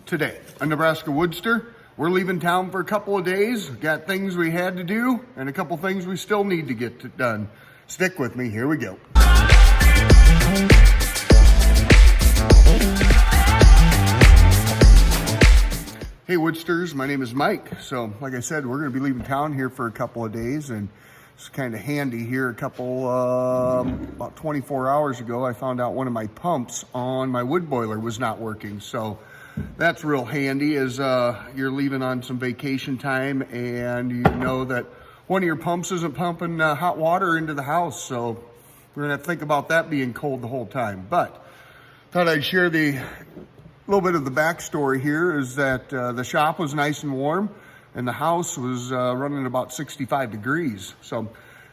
Today on Nebraska WoodSTR, we're leaving town for a couple of days. Got things we had to do and a couple things we still need to get done. Stick with me, here we go. Hey WoodSTRs, my name is Mike. So like I said, we're gonna be leaving town here for a couple of days, and it's kind of handy here. About 24 hours ago, I found out one of my pumps on my wood boiler was not working. So that's real handy as you're leaving on some vacation time and you know that one of your pumps isn't pumping hot water into the house. So we're gonna have to think about that being cold the whole time. But thought I'd share the little bit of the backstory here is that the shop was nice and warm and the house was running about 65 degrees. So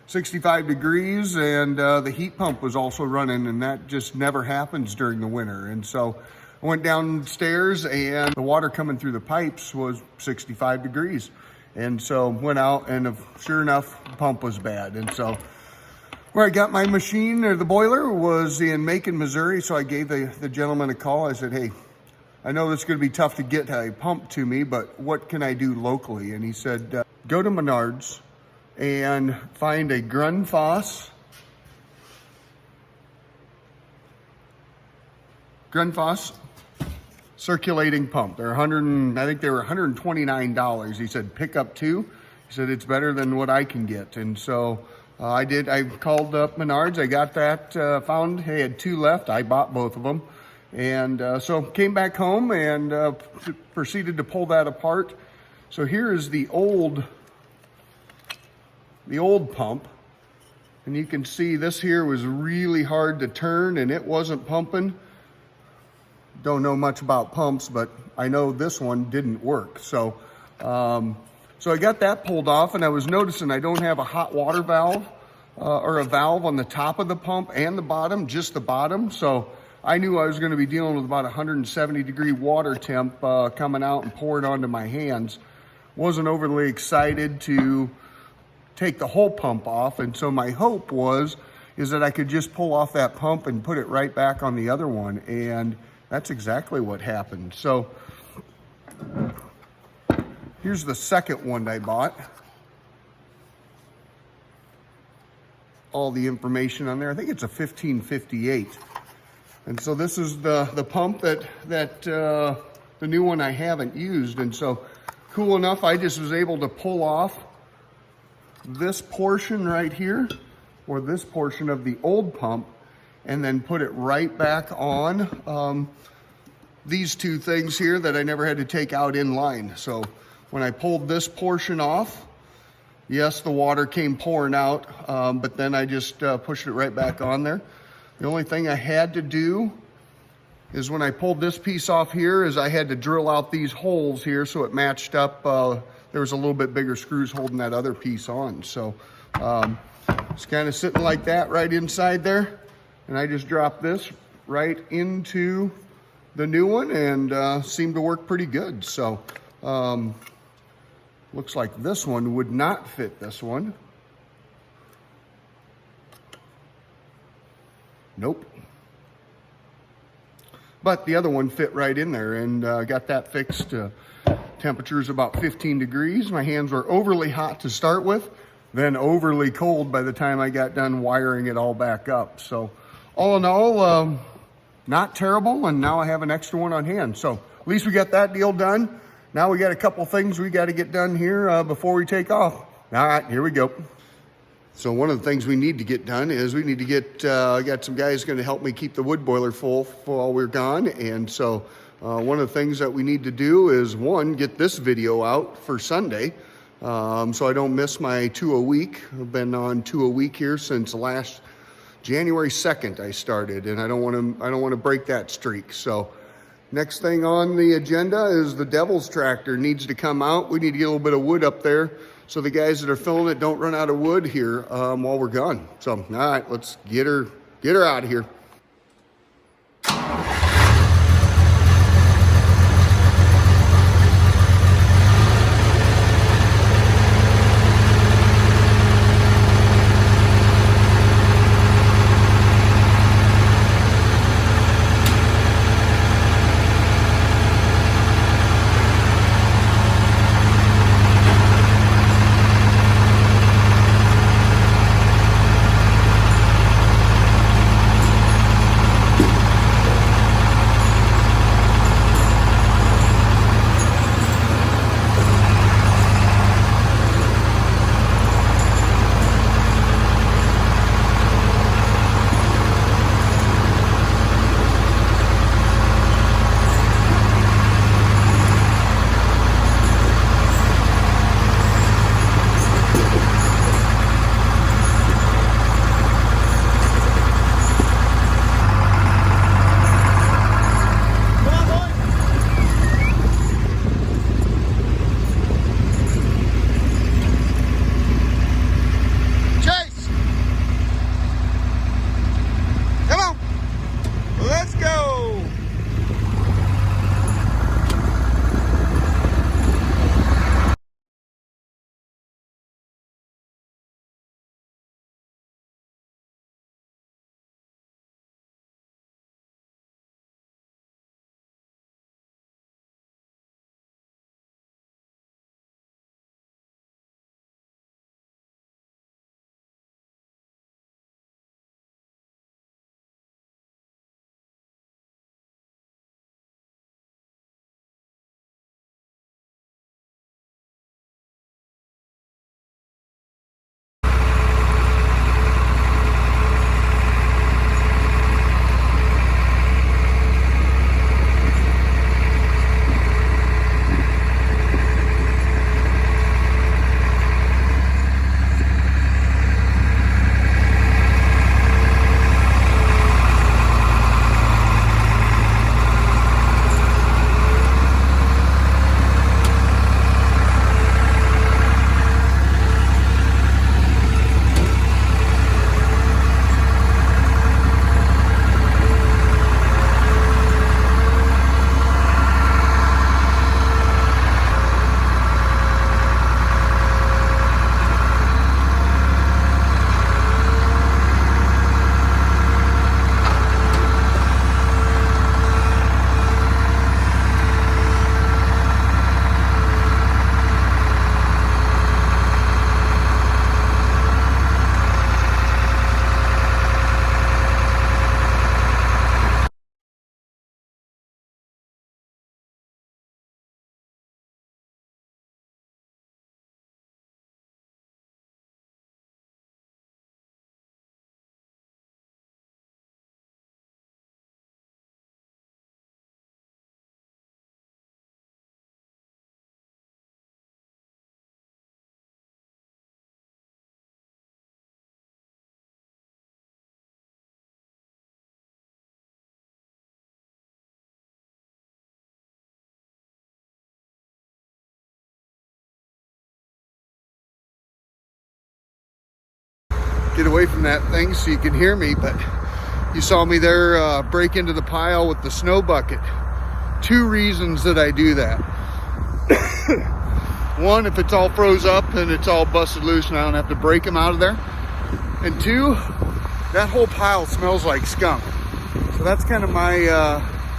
65 degrees and the heat pump was also running, and that just never happens during the winter. And so I went downstairs and the water coming through the pipes was 65 degrees. And so went out and sure enough, the pump was bad. And so where I got my machine or the boiler was in Macon, Missouri. So I gave the gentleman a call. I said, hey, I know this is going to be tough to get a pump to me, but what can I do locally? And he said, go to Menards and find a Grundfos circulating pump. They're I think they were $129. He said, pick up two. He said, it's better than what I can get. And so I did. I called up Menards. I got that, found, hey, had two left. I bought both of them. And so came back home and proceeded to pull that apart. So here is the old pump. And you can see this here was really hard to turn and it wasn't pumping. Don't know much about pumps, but I know this one didn't work. So, so I got that pulled off, and I was noticing I don't have a hot water valve or a valve on the top of the pump and the bottom, just the bottom. So I knew I was going to be dealing with about 170 degree water temp coming out and pouring onto my hands. Wasn't overly excited to take the whole pump off, and so my hope is that I could just pull off that pump and put it right back on the other one, and that's exactly what happened. So here's the second one I bought. All the information on there. I think it's a 1558. And so this is the pump that the new one I haven't used. And so cool enough, I just was able to pull off this portion right here, or this portion of the old pump, and then put it right back on these two things here that I never had to take out in line. So when I pulled this portion off, yes, the water came pouring out, but then I just pushed it right back on there. The only thing I had to do is when I pulled this piece off here is I had to drill out these holes here so it matched up. There was a little bit bigger screws holding that other piece on. So it's kind of sitting like that right inside there. And I just dropped this right into the new one and seemed to work pretty good. So looks like this one would not fit this one. Nope. But the other one fit right in there, and got that fixed. Temperature's about 15 degrees. My hands were overly hot to start with, then overly cold by the time I got done wiring it all back up. So all in all, not terrible, and now I have an extra one on hand. So at least we got that deal done. Now we got a couple things we got to get done here before we take off. All right, here we go. So one of the things we need to get done is we need to get, I got some guys going to help me keep the wood boiler full while we're gone. And so one of the things that we need to do is, one, get this video out for Sunday so I don't miss my 2 a week. I've been on 2 a week here since last January 2nd I started, and I don't want to break that streak. So next thing on the agenda is the Devil's tractor needs to come out. We need to get a little bit of wood up there so the guys that are filling it don't run out of wood here while we're gone. So, all right, let's get her out of here. get away from that thing so you can hear me, but you saw me there break into the pile with the snow bucket. 2 reasons that I do that. One, if it's all froze up and it's all busted loose and I don't have to break them out of there. And 2, that whole pile smells like skunk. So that's kind of my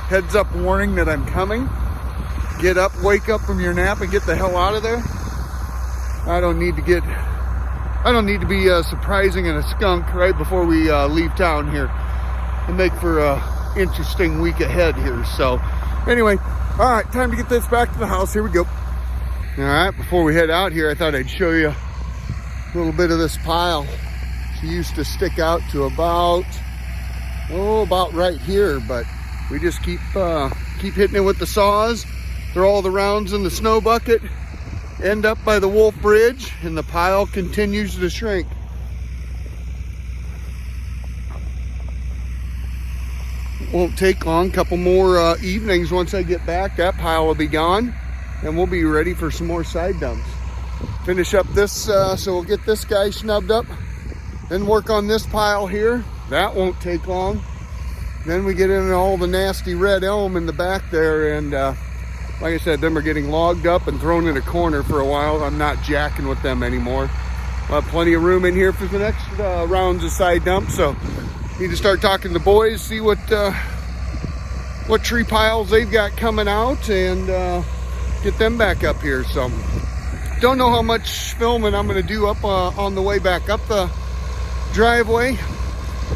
heads up warning that I'm coming. Get up, wake up from your nap and get the hell out of there. I don't need to be surprising in a skunk right before we leave town here and make for a interesting week ahead here. So anyway, all right, time to get this back to the house. Here we go. All right, before we head out here, I thought I'd show you a little bit of this pile. She used to stick out to about right here, but we just keep hitting it with the saws, throw all the rounds in the snow bucket, end up by the Wolf Bridge, and the pile continues to shrink. Won't take long, couple more evenings once I get back, that pile will be gone, and we'll be ready for some more side dumps. Finish up this, so we'll get this guy snubbed up, then work on this pile here. That won't take long. Then we get into all the nasty red elm in the back there, and like I said, them are getting logged up and thrown in a corner for a while. I'm not jacking with them anymore. We'll have plenty of room in here for the next rounds of side dumps, so need to start talking to the boys, see what tree piles they've got coming out, and get them back up here. So don't know how much filming I'm going to do up on the way back up the driveway.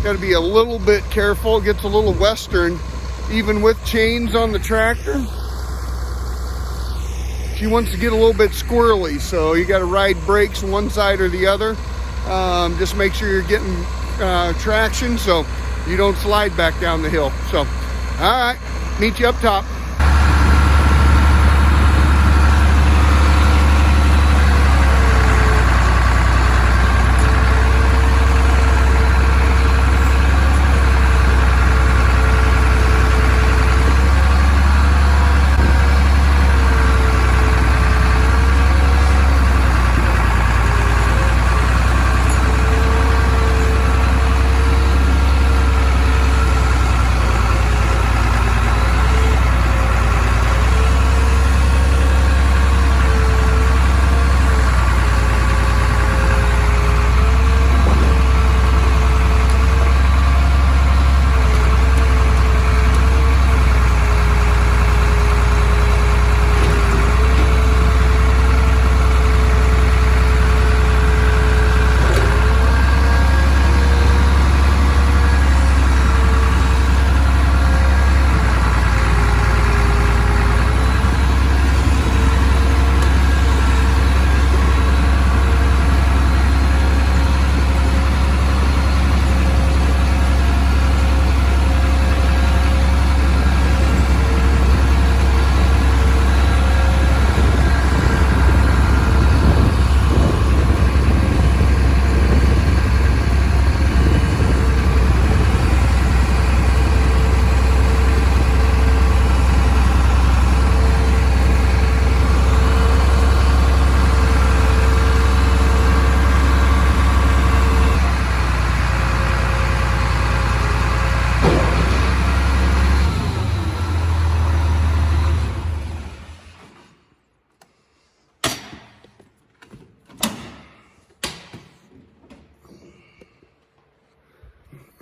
Got to be a little bit careful. It gets a little western even with chains on the tractor. She wants to get a little bit squirrely, so you got to ride brakes on one side or the other. Just make sure you're getting traction so you don't slide back down the hill. So all right, meet you up top.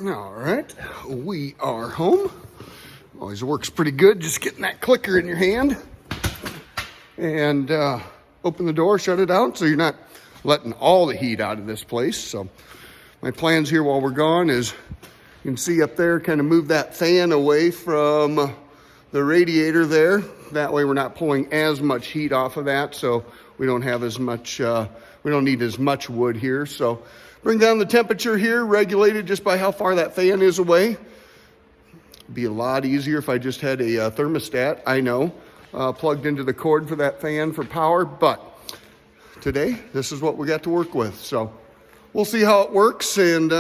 All right, we are home. Always works pretty good just getting that clicker in your hand. And open the door, shut it out so you're not letting all the heat out of this place. So my plans here while we're gone is, you can see up there, kind of move that fan away from the radiator there. That way we're not pulling as much heat off of that, so we don't have as much, we don't need as much wood here. So bring down the temperature here, regulated just by how far that fan is away. It'd be a lot easier if I just had a thermostat, I know, plugged into the cord for that fan for power, but today, this is what we got to work with. So we'll see how it works, and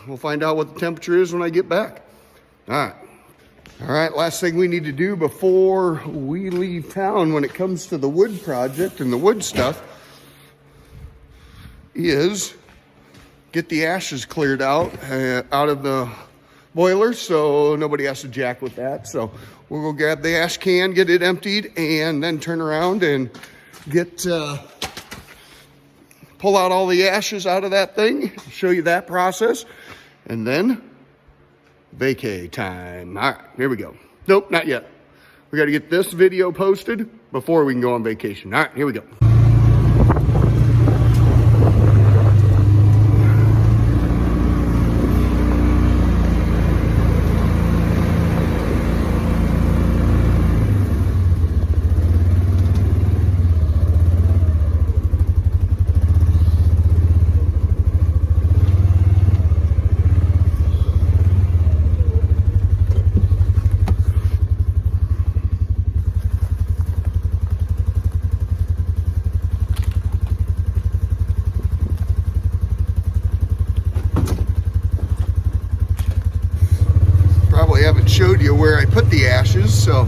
we'll find out what the temperature is when I get back. All right, last thing we need to do before we leave town when it comes to the wood project and the wood stuff is get the ashes cleared out of the boiler so nobody has to jack with that. So we'll go grab the ash can, get it emptied, and then turn around and pull out all the ashes out of that thing, show you that process, and then vacay time. All right, here we go. Nope, not yet. We got to get this video posted before we can go on vacation. All right, here we go. Haven't showed you where I put the ashes, so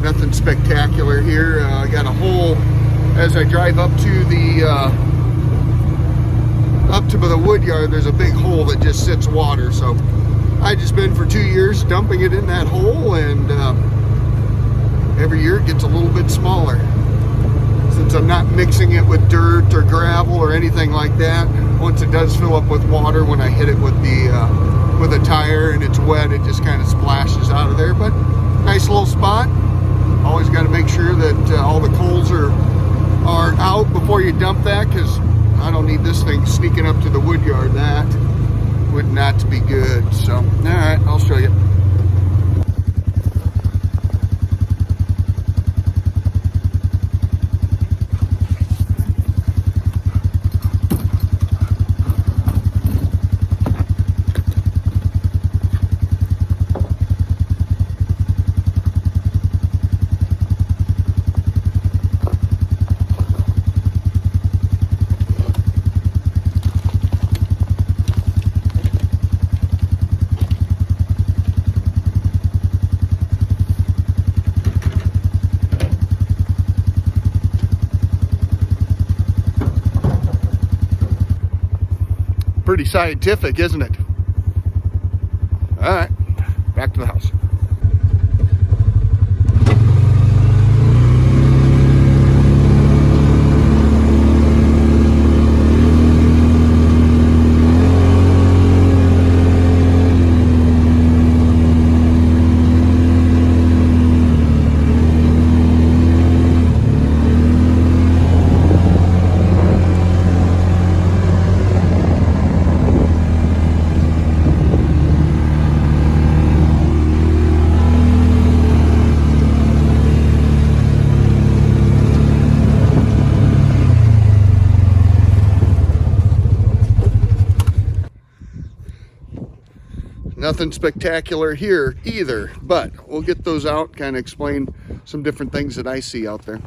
nothing spectacular here. I got a hole as I drive up to the wood yard. There's a big hole that just sits water, so I just been for 2 years dumping it in that hole, and every year it gets a little bit smaller. Since I'm not mixing it with dirt or gravel or anything like that, once it does fill up with water, when I hit it with a tire and it's wet, it just kind of splashes out of there. But nice little spot. Always got to make sure that all the coals are out before you dump that, because I don't need this thing sneaking up to the wood yard. That would not be good. So, all right, I'll show you. Pretty scientific, isn't it? All right, back to the house. Nothing spectacular here either, but we'll get those out, kind of explain some different things that I see out there.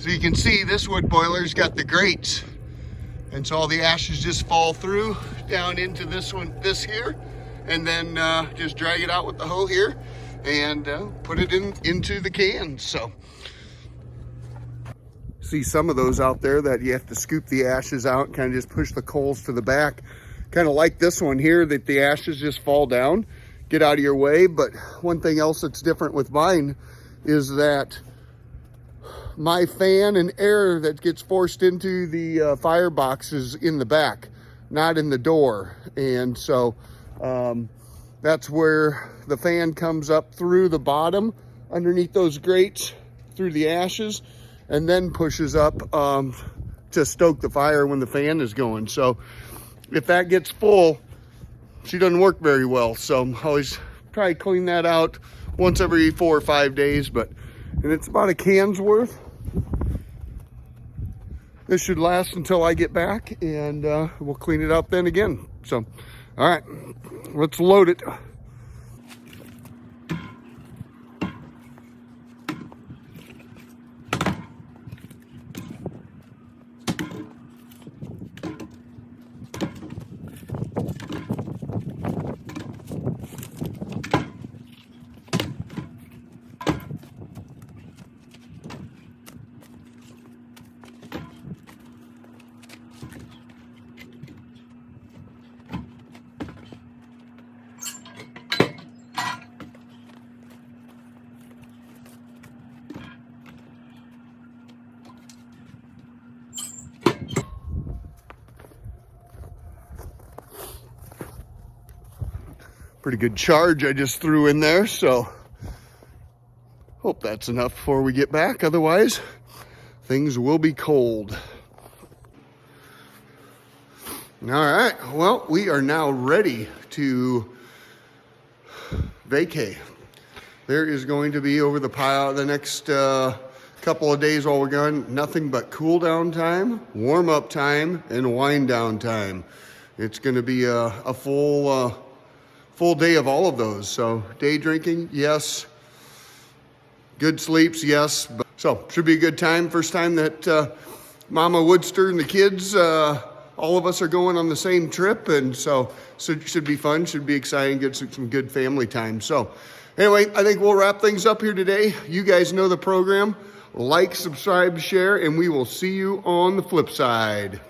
So you can see this wood boiler's got the grates. And so all the ashes just fall through down into this here, and then just drag it out with the hoe here and put it into the can. So see some of those out there that you have to scoop the ashes out and kind of just push the coals to the back. Kind of like this one here that the ashes just fall down, get out of your way. But one thing else that's different with mine is that my fan and air that gets forced into the firebox is in the back, not in the door. And so that's where the fan comes up through the bottom underneath those grates through the ashes, and then pushes up to stoke the fire when the fan is going. So if that gets full, she doesn't work very well. So I always try to clean that out once every 4 or 5 days, and it's about a can's worth. This should last until I get back, and we'll clean it up then again. So, all right, let's load it. Pretty good charge I just threw in there, so hope that's enough before we get back. Otherwise, things will be cold. All right, well, we are now ready to vacay. There is going to be over the next couple of days while we're gone, nothing but cool down time, warm up time, and wind down time. It's going to be a full day of all of those. So day drinking, yes. Good sleeps, yes. So should be a good time. First time that Mama WoodSTR and the kids, all of us are going on the same trip. And so it should be fun, should be exciting, get some good family time. So anyway, I think we'll wrap things up here today. You guys know the program. Like, subscribe, share, and we will see you on the flip side.